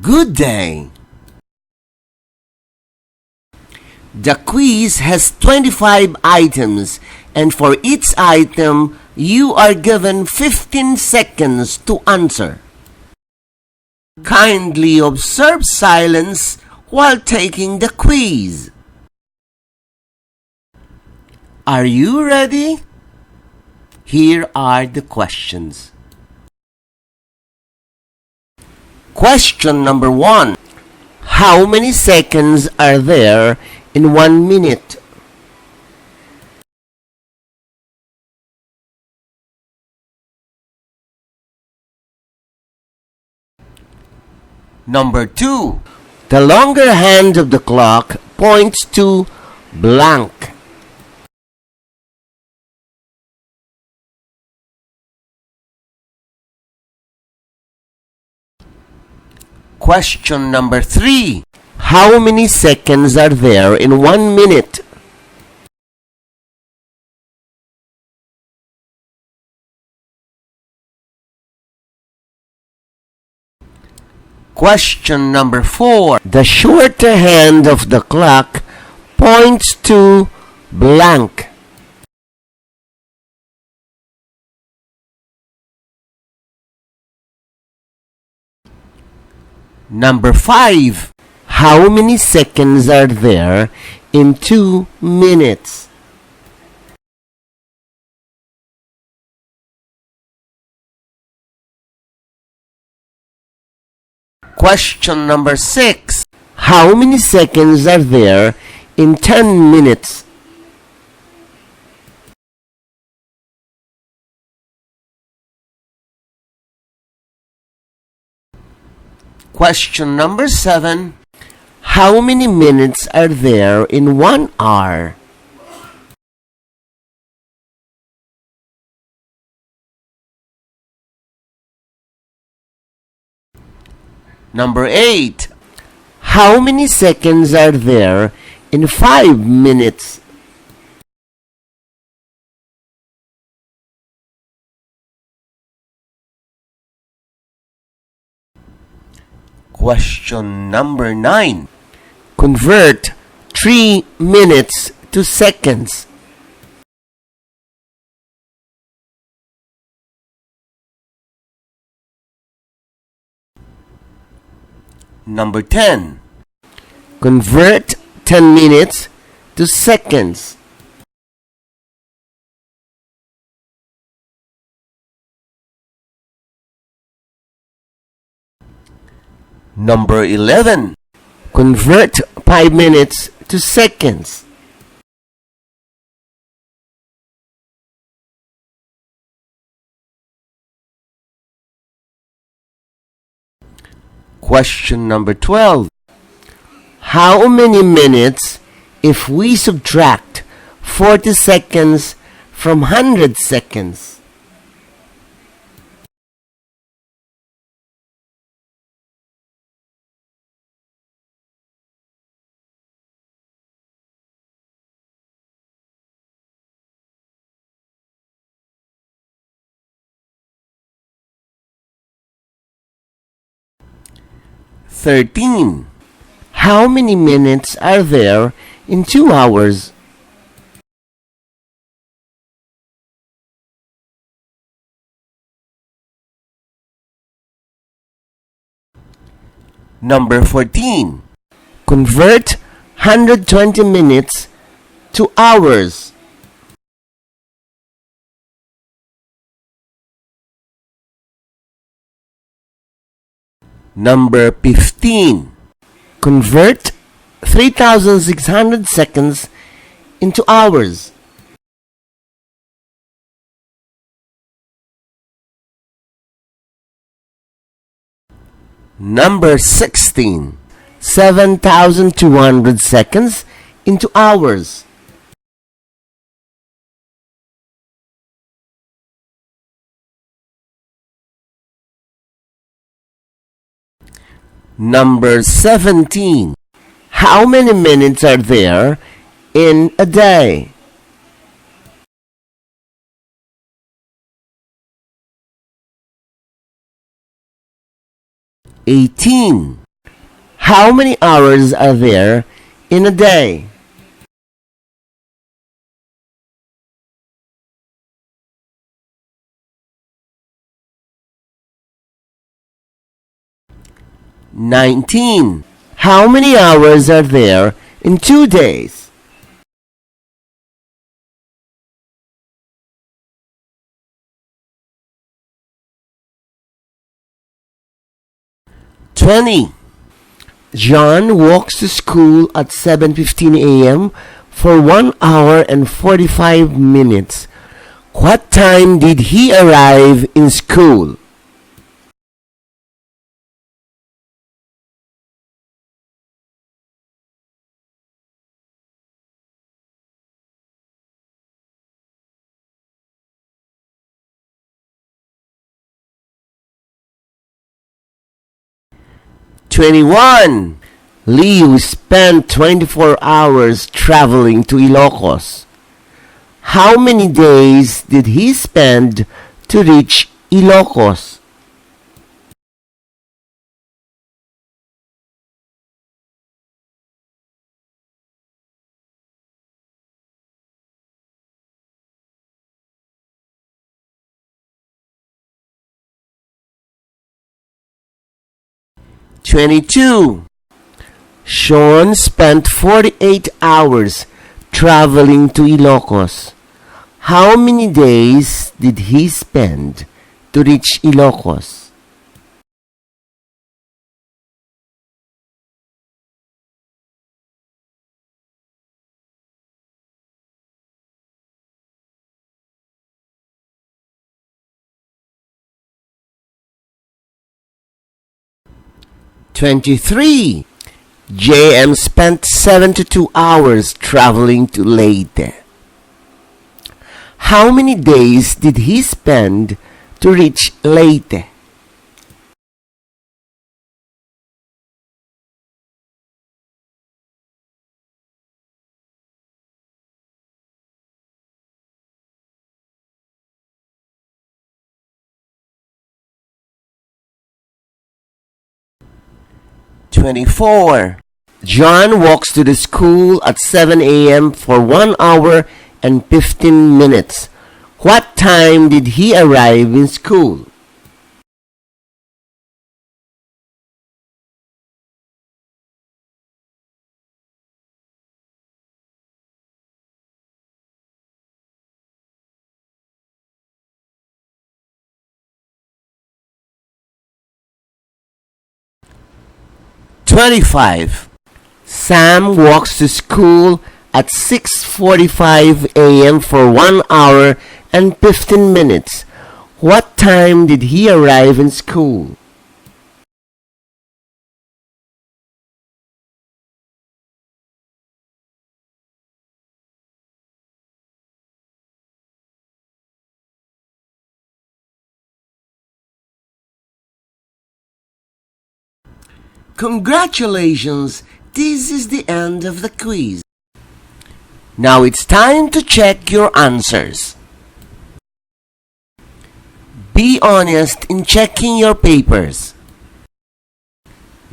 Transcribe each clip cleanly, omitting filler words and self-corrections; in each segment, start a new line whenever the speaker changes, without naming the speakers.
Good day! The quiz has 25 items, and for each item, you are given 15 seconds to answer. Kindly observe silence while taking the quiz. Are you ready? Here are the questions. Question number 1. How many seconds are there in 1 minute? Number 2. The longer hand of the clock points to blank. Question number 3. How many seconds are there in 1 minute? Question number 4. The shorter hand of the clock points to blank. Number 5. How many seconds are there in 2 minutes? Question number 6. How many seconds are there in 10 minutes? Question number 7. How many minutes are there in 1 hour? Number 8. How many seconds are there in 5 minutes? Question number 9. Convert 3 minutes to seconds. Number 10. Convert 10 minutes to seconds. Number 11. Convert 5 minutes to seconds. Question number 12. How many minutes if we subtract 40 seconds from 100 seconds? (13) How many minutes are there in 2 hours? Number 14. Convert 120 minutes to hours. Number 15. Convert 3,600 seconds into hours. Number 16. 7,200 seconds into hours. Number 17. How many minutes are there in a day? 18. How many hours are there in a day? "19. How many hours are there in 2 days? "20. John walks to school at 7:15 a.m. for 1 hour and 45 minutes. What time did he arrive in school?" "21. Leo spent 24 hours traveling to Ilocos. How many days did he spend to reach Ilocos?" "22. Sean spent 48 hours traveling to Ilocos. How many days did he spend to reach Ilocos?" "23. JM spent 72 hours traveling to Leyte. How many days did he spend to reach Leyte?" "24. John walks to the school at 7 a.m. for 1 hour and 15 minutes. What time did he arrive in school?" "25. Sam walks to school at 6:45 a.m. for 1 hour and 15 minutes. What time did he arrive in school?" Congratulations! This is the end of the quiz. Now it's time to check your answers. Be honest in checking your papers.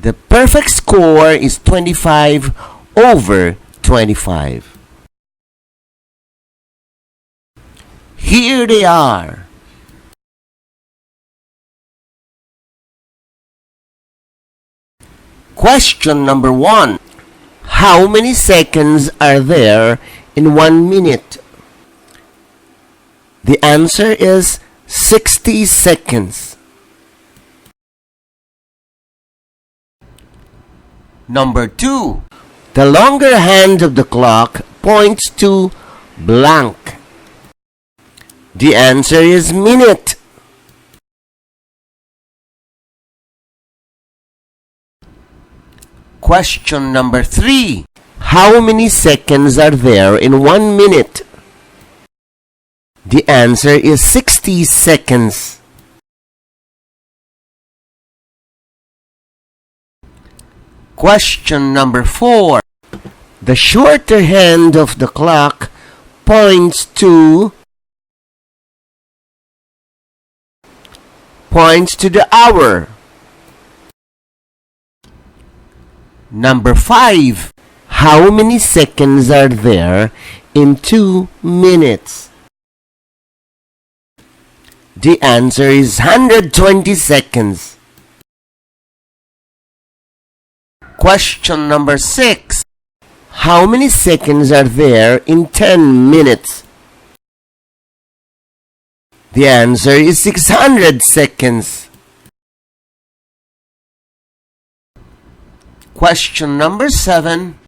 The perfect score is 25 over 25. Here they are. Question number 1. How many seconds are there in 1 minute? The answer is 60 seconds. Number 2. The longer hand of the clock points to blank. The answer is minute. Question number 3. How many seconds are there in 1 minute? The answer is 60 seconds. Question number 4. The shorter hand of the clock points to the hour. Number 5. How many seconds are there in 2 minutes? The answer is 120 seconds. Question number 6. How many seconds are there in 10 minutes? The answer is 600 seconds. Question number 7.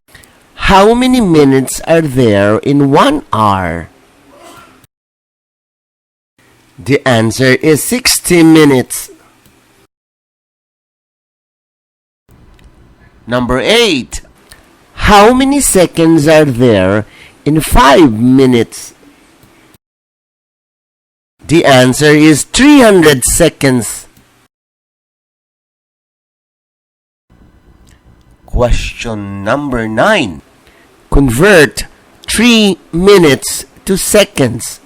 How many minutes are there in 1 hour? The answer is 60 minutes. Number 8. How many seconds are there in 5 minutes? The answer is 300 seconds. Question number 9. Convert 3 minutes to seconds.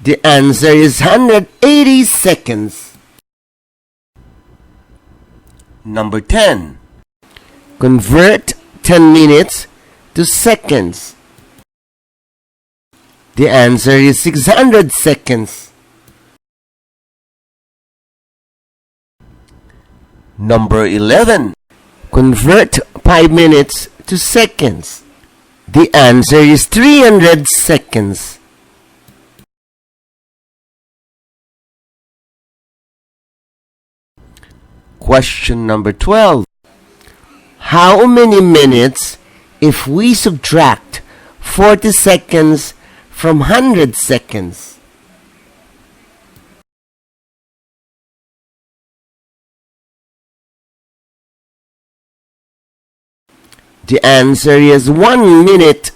The answer is 180 seconds. Number 10. Convert 10 minutes to seconds. The answer is 600 seconds. Number 11. Convert 5 minutes to seconds. The answer is 300 seconds. Question number 12. How many minutes if we subtract 40 seconds from 100 seconds? The answer is 1 minute.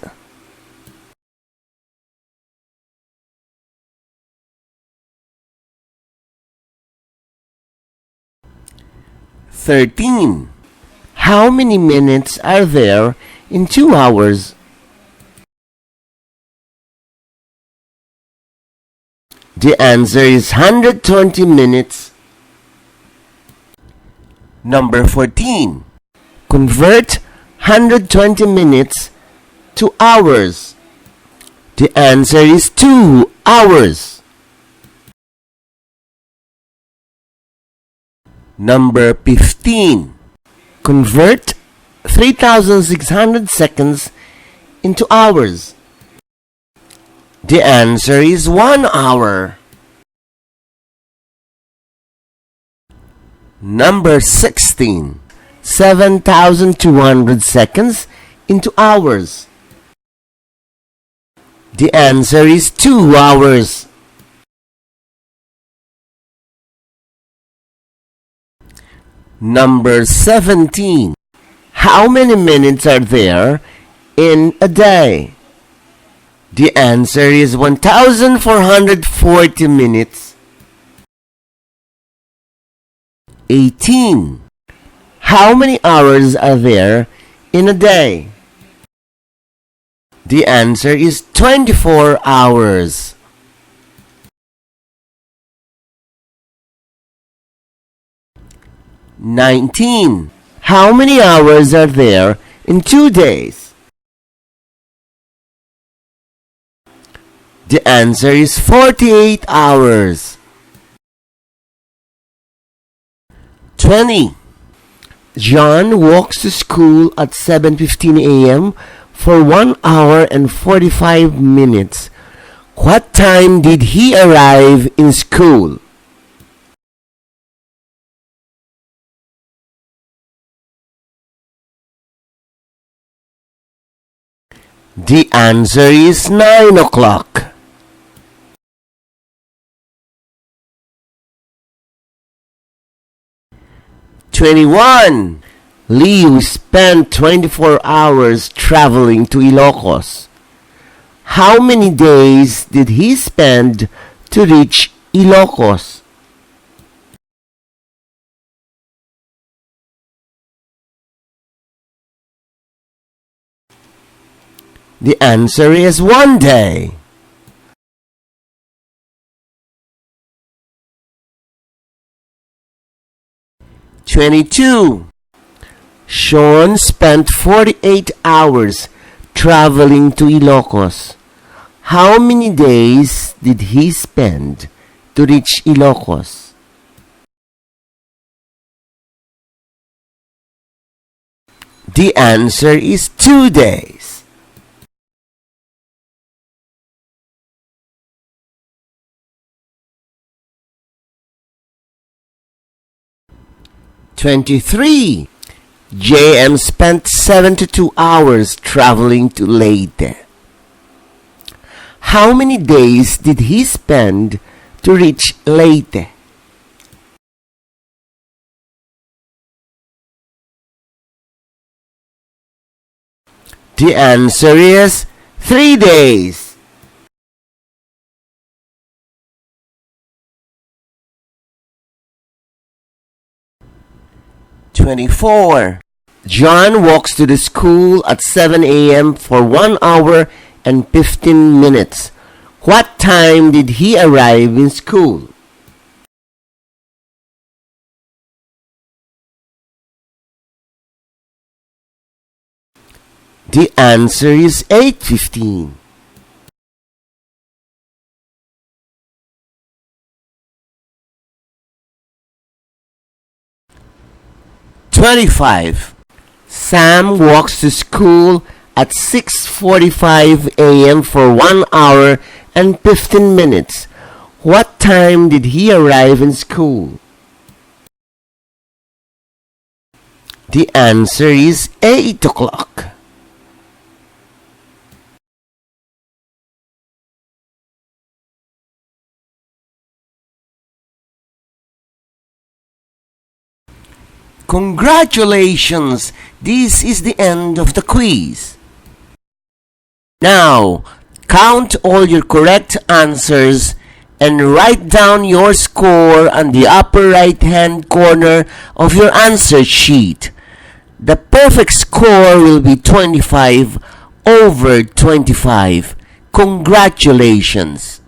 "13. How many minutes are there in 2 hours? The answer is 120 minutes. Number 14. Convert 120 minutes to hours. The answer is 2 hours. Number 15. Convert 3,600 seconds into hours. The answer is 1 hour. Number 16. 7,200 seconds into hours. The answer is 2 hours. Number 17. How many minutes are there in a day? The answer is 1,440 minutes. 18. How many hours are there in a day? The answer is 24 hours. "19. How many hours are there in 2 days? The answer is 48 hours. 20. John walks to school at 7:15 a.m. for 1 hour and 45 minutes. What time did he arrive in school? The answer is 9 o'clock. 21. Leo spent 24 hours traveling to Ilocos. How many days did he spend to reach Ilocos? The answer is 1 day. 22. Sean spent 48 hours traveling to Ilocos. How many days did he spend to reach Ilocos? The answer is 2 days. '23. JM spent 72 hours traveling to Leyte. How many days did he spend to reach Leyte? The answer is 3 days. '24. John walks to the school at 7 a.m. for 1 hour and 15 minutes. What time did he arrive in school? The answer is 8:15. '25. Sam walks to school at 6:45 a.m. for 1 hour and 15 minutes. What time did he arrive in school? The answer is 8 o'clock. Congratulations! This is the end of the quiz. Now, count all your correct answers and write down your score on the upper right-hand corner of your answer sheet. The perfect score will be 25 over 25. Congratulations!